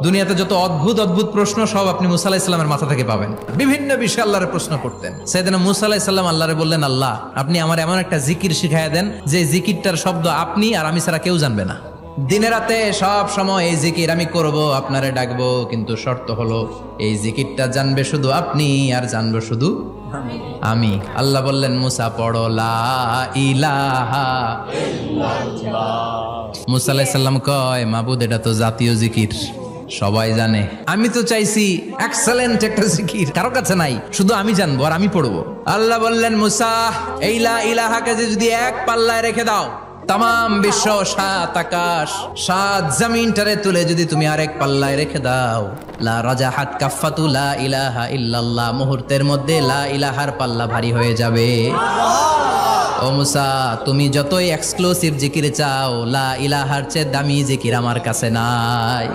দুনিয়াতে যত অদ্ভুত অদ্ভুত প্রশ্ন সব আপনি মুসা আলাইহিস সালামের মাথা থেকে পাবেন। বিভিন্ন বিষয়ে আল্লাহরে প্রশ্ন করতেন। সাইয়েদনা মুসা আলাইহিস সালাম আল্লাহরে বললেন, আল্লাহ আপনি আমার এমন একটা জিকির শিখাইয়া দেন যে জিকিরটার শব্দ আপনি আর আমি ছাড়া কেউ জানবে না। দিনে রাতে সব সময় এই জিকির আমি করব, আপনারে ডাকবো, কিন্তু শর্ত হলো এই জিকিরটা জানবে শুধু আপনি আর জানবো শুধু আমি। আল্লাহ বললেন, মুসা পড়ো লা ইলাহা ইল্লাল্লাহ। মুসা আলাইহিস সালাম কয়, মাবুদ এটা তো জাতীয় জিকির, সবাই জানে। আমি তো চাইছি এক্সেলেন্ট একটা জিকির, কারো কাছে নাই, শুধু আমি জানবো আর আমি পড়বো। আল্লাহ বললেন, মুসা এই লা ইলাহাকে যদি এক পাল্লায় রেখে দাও, তাম বিশ্ব, সাত আকাশ, সাত জমিনটারে তুলে যদি তুমি আরেক পাল্লায় রেখে দাও, লা রাজাহাত কাফাতু লা ইলাহা ইল্লাল্লাহ, মুহূর্তের মধ্যে লা ইলাহার পাল্লা ভারী হয়ে যাবে। ও মুসা, তুমি যতই এক্সক্লুসিভ জিকির চাও, লা ইলাহার চেয়ে দামি জিকির আমার কাছে নাই।